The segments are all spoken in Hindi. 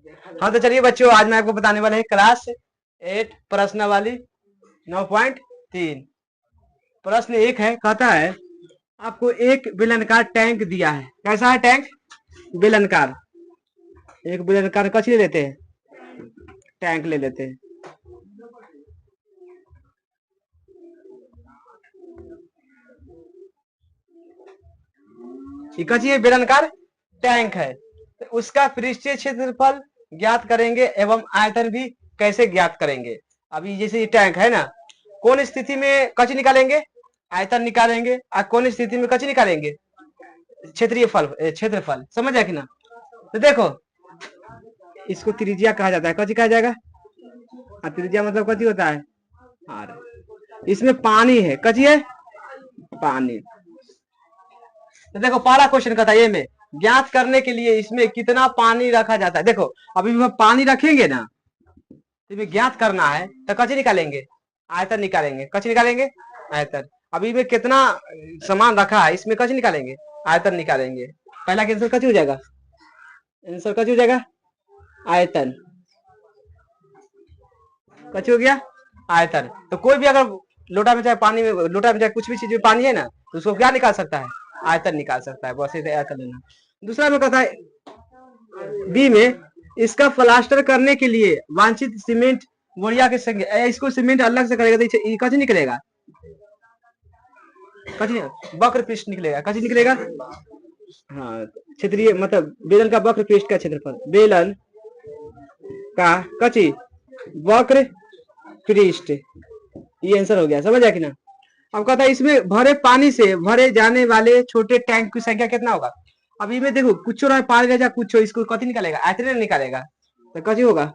हाँ तो चलिए बच्चों, आज मैं आपको बताने वाला है क्लास 8 प्रश्नावली 9.3। प्रश्न एक है, कहता है आपको एक बेलनाकार टैंक दिया है। कैसा है टैंक? बेलनाकार। एक बेलनाकार कच्ची ले लेते हैं, टैंक ले लेते हैं। कच्ची है, बेलनाकार टैंक है। तो उसका पृष्ठीय क्षेत्रफल ज्ञात करेंगे एवं आयतन भी कैसे ज्ञात करेंगे। अभी जैसे ये टैंक है ना, कौन स्थिति में कच्ची निकालेंगे? आयतन निकालेंगे। और कौन स्थिति में कच्ची निकालेंगे? क्षेत्रीय फल, क्षेत्रफल। समझ आया कि ना? तो देखो, इसको त्रिज्या कहा जाता है। कच्ची कहा जाएगा। त्रिज्या मतलब कच्ची होता है आर। इसमें पानी है, कच्ची है पानी। तो देखो पहला क्वेश्चन कहता है ये में ज्ञात करने के लिए इसमें कितना पानी रखा जाता है। देखो अभी हम पानी रखेंगे ना, तो ज्ञात करना है तो कच्ची निकालेंगे, आयतन निकालेंगे। कच्ची निकालेंगे, आयतन। अभी में कितना सामान रखा है, इसमें कच्ची निकालेंगे, आयतन निकालेंगे। पहला आंसर कच्ची हो जाएगा, आंसर कच्ची हो जाएगा, आयतन। कच्ची हो गया, आयतन। तो कोई भी अगर लोटा में चाहे पानी में, लोटा में चाहे कुछ भी चीज में पानी है ना, तो उसको क्या निकाल सकता है? आयतन निकाल सकता है। बस इसे आयतन लेना। दूसरा में कहता है बी में इसका प्लास्टर करने के लिए वांछित सीमेंट बोरिया के संग, इसको सीमेंट अलग से करेगा तो कच्ची निकलेगा, कच्ची वक्र पृष्ठ निकलेगा, कच्ची निकलेगा। हाँ, क्षेत्रीय मतलब बेलन का वक्र पृष्ठ का क्षेत्रफल, बेलन का कच्ची वक्र पृष्ठ, ये आंसर हो गया। समझ आया कि ना? अब कहता है इसमें भरे पानी से भरे जाने वाले छोटे टैंक की संख्या कितना होगा। अभी में देखो कुछ रहा पानी रह जा कुछ, इसको कथी निकालेगा? आयतन निकालेगा। तो कथी होगा?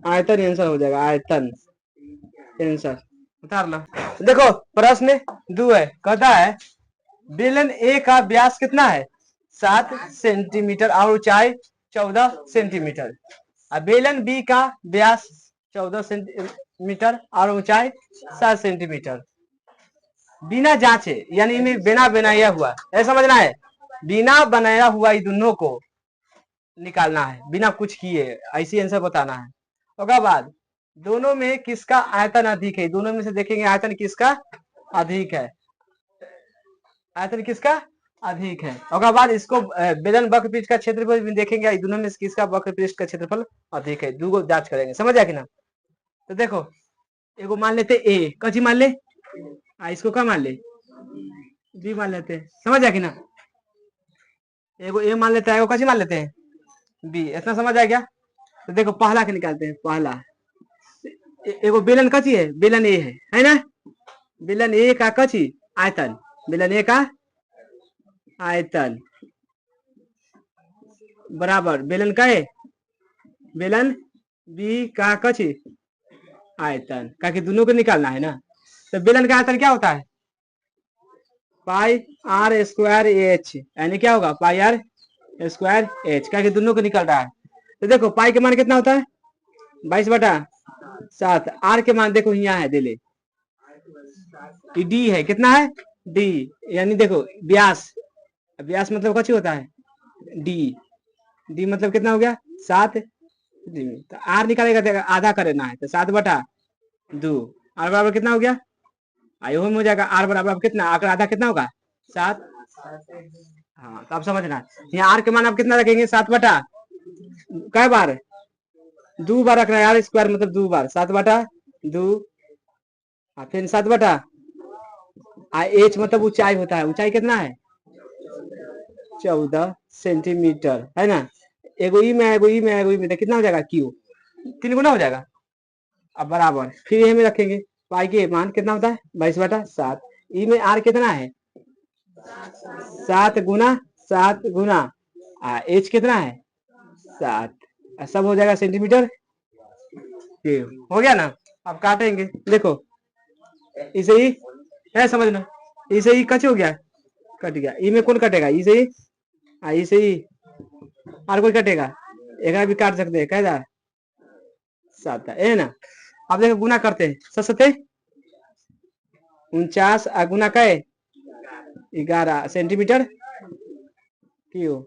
आयतन आंसर हो जाएगा, आयतन आंसर। उतार लो। देखो प्रश्न 2 है, कहता है बेलन ए का व्यास कितना है? 7 सेंटीमीटर और ऊंचाई 14 सेंटीमीटर। बेलन बी का व्यास 14 सेंटीमीटर और ऊंचाई 7 सेंटीमीटर। बिना जांचे, यानी इन्हें बिना बनाया हुआ, ऐसा समझना है, बिना बनाया हुआ ये दोनों को निकालना है, बिना कुछ किए, ऐसी आंसर बताना है। उसके बाद दोनों में किसका आयतन अधिक है? दोनों में से देखेंगे आयतन किसका अधिक है, आयतन किसका अधिक है। उसके बाद इसको बेलन वक्र पृष्ठ का क्षेत्रफल भी देखेंगे, दोनों में से किसका वक्र पृष्ठ का क्षेत्रफल अधिक है, दो जांच करेंगे। समझ आया कि ना? तो देखो एगो मान लेते ए, कची मान ले, इसको क्या मान ले, बी मान लेते हैं। समझ आया कि ना? एगो ए मान लेते हैं, एगो कची मान लेते हैं, बी। इतना समझ आ गया? तो देखो पहला के निकालते हैं। पहला एगो बेलन कची है, बेलन ए है ना? बेलन ए का कची आयतन, बेलन ए का आयतन बराबर बेलन का है, बेलन बी का कची आयतन, का दोनों को निकालना है ना। तो बेलन का आयतन क्या होता है? पाई आर स्क्वायर एच, यानी क्या होगा? पाई आर स्क्वायर एच, का दोनों को निकल रहा है। तो देखो पाई के मान कितना होता है? 22/7। आर के मान देखो यहाँ है, दिले डी है, कितना है? डी, यानी देखो व्यास, व्यास मतलब कच्ची होता है डी, डी मतलब कितना हो गया? 7। तो आर निकालेगा, आधा करना है, तो 7/2। आर बराबर कितना हो गया? आयो हो जाएगा। आर बराबर कितना, आकर आधा कितना होगा? 7। हाँ तो आप समझना, यहाँ आर के मान आप कितना रखेंगे? 7 कै बार? 2 बार रखना है। आर स्क्वायर मतलब 2 बार, 7/2। फिर 7 एच मतलब ऊंचाई होता है, ऊंचाई कितना है? 14 सेंटीमीटर, है ना? एगो ई में, एगो ई में, एगो ई में, तो कितना हो जाएगा? क्यू, 3 गुना हो जाएगा। अब बराबर फिर ये में रखेंगे, पाई के मान कितना होता है? 22/7। ई में आर कितना है? 7 गुना एच कितना है? 7। सब हो जाएगा सेंटीमीटर। हो गया ना? अब काटेंगे, देखो इसे ही है, समझना, इसे ही कच हो गया, कट गया। ई में कौन कटेगा? इसे ही, इसे ही और कोई कटेगा? एक भी काट सकते हैं, कैसा 7 है ना? अब देखो गुना करते हैं, 49 गुना कै 11 सेंटीमीटर क्यू।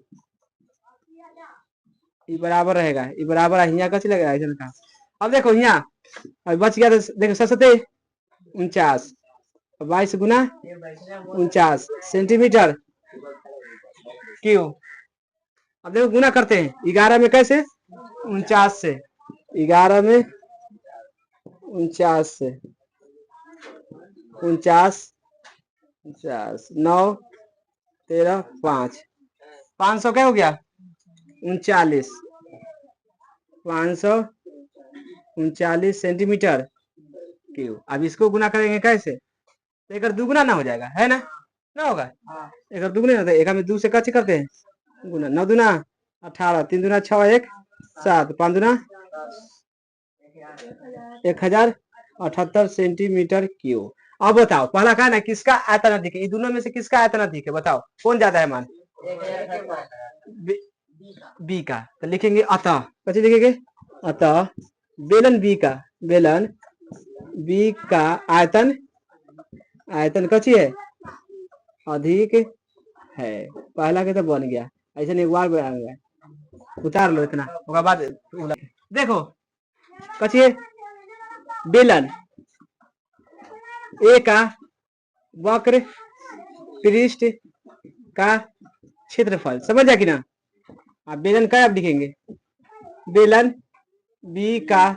ये बराबर रहेगा, ये बराबर है, यहाँ कची लगेगा ऐसा का। अब देखो यहाँ अब बच गया, तो देखो 49 22 गुना 49 सेंटीमीटर क्यों। अब देखो गुना करते हैं 11 में कैसे, 49 से, 11 में 49 से, 49 50 9 13 5 500 क्या हो गया 39, 539 सेंटीमीटर क्यूब। अब इसको गुना करेंगे कैसे, तो एक दुगुना ना हो जाएगा, है ना होगा, एक दुगुना होता है, एक में 2 से कैसे करते हैं गुना, 9 दूना 18, 3 दूना 6 1 7, 5 दूना 1078 सेंटीमीटर क्यूब। अब बताओ पहला का ना किसका आयतन अधिक है, दोनों में से किसका आयतन अधिक है, बताओ कौन ज्यादा है मान, बी का। तो लिखेंगे अतः, कैसे लिखेंगे, अतः बेलन बी का आयतन कची है, अधिक है। पहला के तो बन गया, ऐसे एक बार बन गया, उतार लो इतना, उसके बाद देखो कची है बेलन ए का वक्र पृष्ठ का क्षेत्रफल, समझ जा कि ना। आप बेलन का आप लिखेंगे, बेलन बी का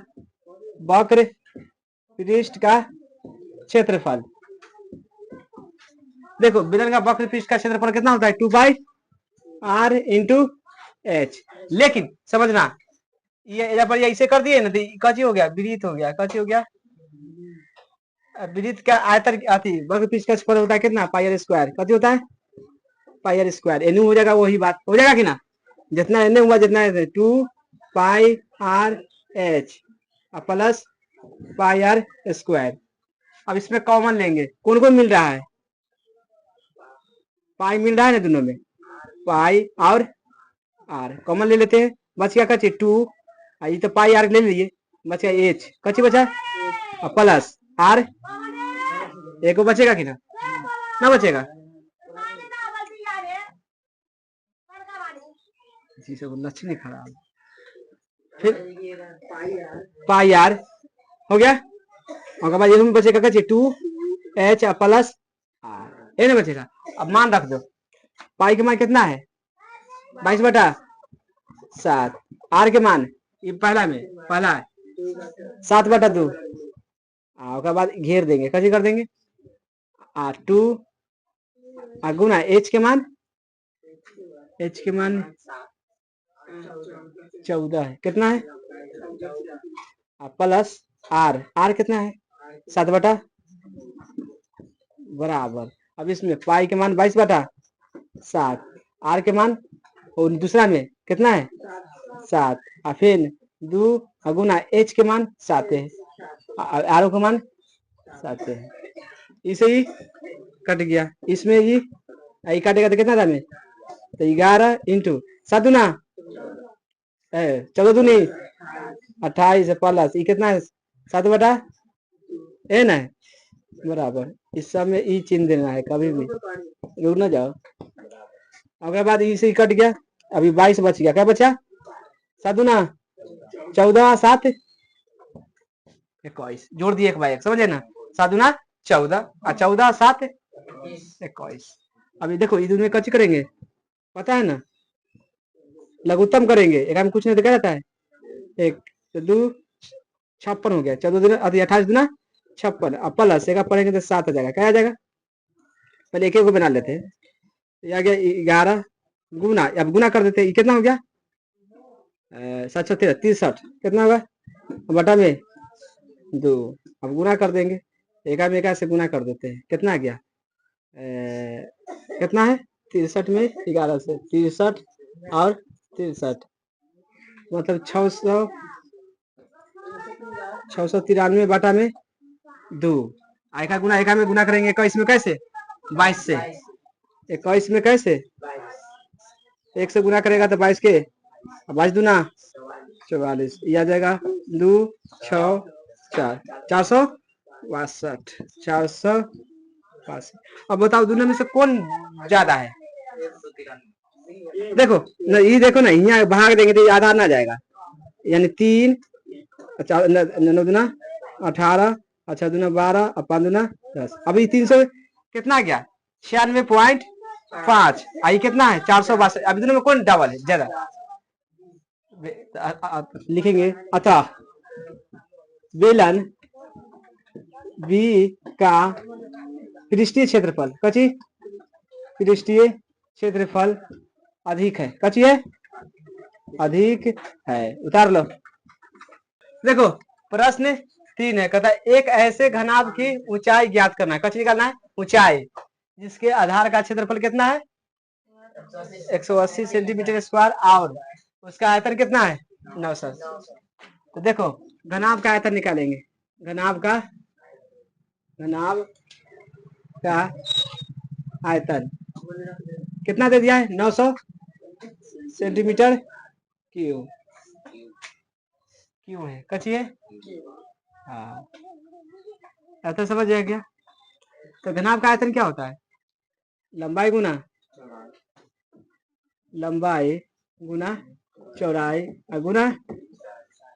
वक्र पृष्ठ का क्षेत्रफल। देखो बेलन का वक्र पृष्ठ का क्षेत्रफल कितना होता है 2 r × h। लेकिन समझना ये ऐसे कर दिए ना तो कची हो गया, वृत्त हो गया, कची हो गया वृत्त का आयतन आती वक्र पृष्ठ का क्षेत्रफल होता है कितना πr², कती होता है πr², एन हो जाएगा, वही बात हो जाएगा कि ना, जितना एन हुआ जितना 2πr/h प्लस πr²। अब इसमें कॉमन लेंगे, कौन कौन मिल रहा है, पाई मिल रहा है ना दोनों में, पाई और आर कॉमन ले लेते हैं, बच गया कची 2, ये तो पाई आर ले लीजिए, बच गया एच, कची बचा प्लस आर, एक को बचेगा कि ना बचेगा, लक्ष्मी खराब, फिर पाई आर हो गया, और बाद ये बचेगा कची 2h प्लस आर, ये ना बचेगा। अब मान रख दो, पाई के मान कितना है 22/7, आर के मान ये पहला है 7/2, उसके बाद घेर देंगे, कैसे कर देंगे 2 गुना एच के मान 14 है, कितना है प्लस आर कितना है 7 बराबर। अब इसमें पाई के मान 22/7, आर के मान और दूसरा में कितना है 7, और फिर 2 गुना एच के मान 7 है, आर का मान 7 है, इसे ही कट गया, इसमें ही काटेगा तो कितना था में, तो 11 × 7 दूना 14 दूनी 28 प्लस ये कितना है 7/n है बराबर। इस सब में ई चिन्ह देना है, कभी भी रुक ना जाओ। उसके बाद इसे ही कट गया, अभी 22 बच गया, क्या बचा 7 दूना 14 7 21, जोड़ दिए 1/1, समझे ना, 7 दूना 14 और 14 7 21। अभी देखो इधर में कच करेंगे पता है ना, लघुत्तम करेंगे, एक में कुछ नहीं दिखा रहता है, 1 2 56 हो गया, 14 दिन 28 दिन 56 अब प्लस एक पढ़ेंगे तो 7 आ जाएगा, क्या आ जाएगा, पहले एक को बना लेते हैं, ये आ गया 11 गुना, अब गुना कर देते हैं, कितना हो गया 7 63, कितना होगा बटा में 2, अब गुना कर देंगे, एक से गुना कर देते हैं, कितना आ गया कितना है 63 में 11 से 63 और 63 मतलब 693 बटा में 2, एक में गुना करेंगे 21 में कैसे 22 से, 21 में कैसे 1 से गुना करेगा तो 22 के 22 दूना 44, ये आ जाएगा 2 6 4 462। अब बताओ दोनों में से कौन ज्यादा है, देखो ये देखो ना, यहाँ भाग देंगे तो आधा ना जाएगा, यानी 3 9 दूना 18, अच्छा दूना 12 और 5 दूना 10। अभी 300 कितना गया, 96.5। आई कितना है 462। अभी दोनों में कौन डबल है ज्यादा, लिखेंगे। अतः बेलन बी का पृष्ठीय क्षेत्रफल, कची पृष्ठीय क्षेत्रफल अधिक है, कची है अधिक है, उतार लो। देखो प्रश्न 3 है, कहता है एक ऐसे घनाभ की ऊंचाई ज्ञात करना है, कची निकालना है ऊंचाई, जिसके आधार का क्षेत्रफल कितना है 180 सेंटीमीटर स्क्वायर और उसका आयतन कितना है 900। तो देखो घनाभ का आयतन निकालेंगे, घनाभ का आयतन कितना दे दिया है 900 सेंटीमीटर क्यूब है, कची है हाँ, आयतन समझ जाए क्या। तो घनाभ का आयतन क्या होता है, लंबाई गुना चौड़ाई गुना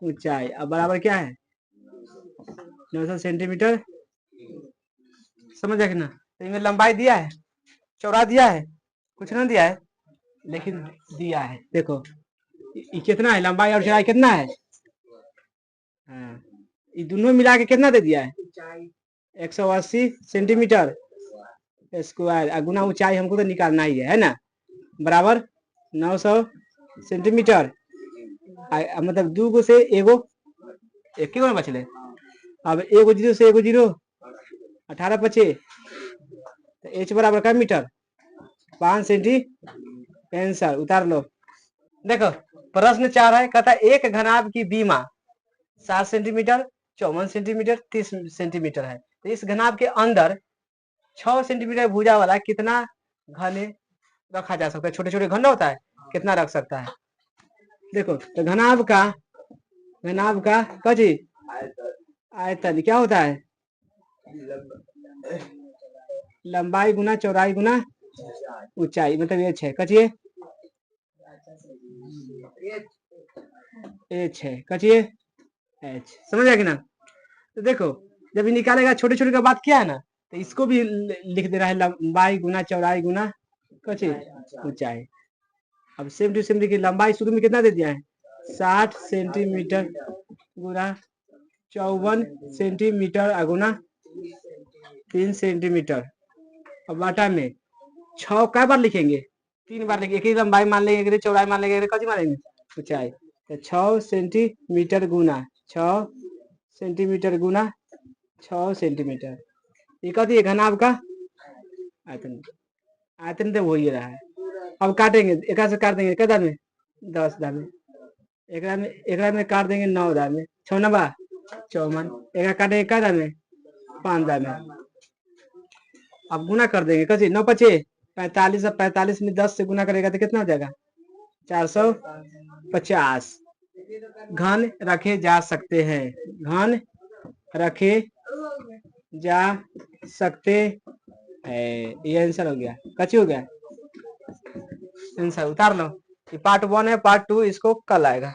ऊंचाई, अब बराबर क्या है 900 सेंटीमीटर, समझ जाए ना। तो इनमें लंबाई दिया है, चौड़ा दिया है, कुछ ना दिया है, लेकिन दिया है। देखो ये कितना है, लंबाई और चौड़ाई कितना है, हाँ ये दोनों मिला के कितना दे दिया है 180 सेंटीमीटर स्क्वायर, गुना ऊंचाई हमको तो निकालना ही है ना, बराबर 900 सेंटीमीटर। मतलब 2 गो से एगो एक गो बचले, अब एगो जीरो से एगो जीरो 18 बचे, तो एच बराबर का मीटर 5 सेंटीमीटर, उतार लो। देखो प्रश्न 4 है, कहता है एक घनाभ की बीमा 7 सेंटीमीटर 54 सेंटीमीटर 30 सेंटीमीटर है, तो इस घनाभ के अंदर 6 सेंटीमीटर भुजा वाला कितना घन रखा जा सकता है, छोटे छोटे घन होता है, कितना रख सकता है। देखो तो घनाभ का कजी आयतन क्या होता है, लंबाई गुना चौड़ाई गुना ऊंचाई, मतलब एच है, कचिए एच है, कचिए एच, समझ आया कि ना। तो देखो जब ये निकालेगा छोटे छोटे का बात क्या है ना, तो इसको भी लिख दे रहा है लंबाई गुना चौड़ाई गुना कची ऊंचाई। अब सेम टू सेम देखिए, लंबाई शुरू में कितना दे दिया है 60 सेंटीमीटर गुना 54 सेंटीमीटर गुना 3 सेंटीमीटर। अब बाटा में 6 कै बार लिखेंगे 3 बार लिखेंगे, एक ही लंबाई मान लेंगे, चौड़ाई मान लेंगे, कची मानेंगे ऊंचाई, तो 6 सेंटीमीटर गुना 6 सेंटीमीटर गुना 6 सेंटीमीटर, ये कहती है घनाभ का आयतन, आयतन तो वही रहा है। अब काटेंगे, एक से काट देंगे कितना में 10 दामे, एक में काट देंगे 9 दामे, 6 नंबर 54, एक काटेंगे क्या दामे 5 दामे। अब गुना कर देंगे, कैसे 9 पचे 45, 45 में 10 से गुना करेगा तो कितना हो जाएगा 450 घन रखे जा सकते हैं, घन रखे जा सकते हैं, ये आंसर हो गया, कच्ची हो गया आंसर, उतार लो। ये पार्ट 1 है, पार्ट 2 इसको कल आएगा।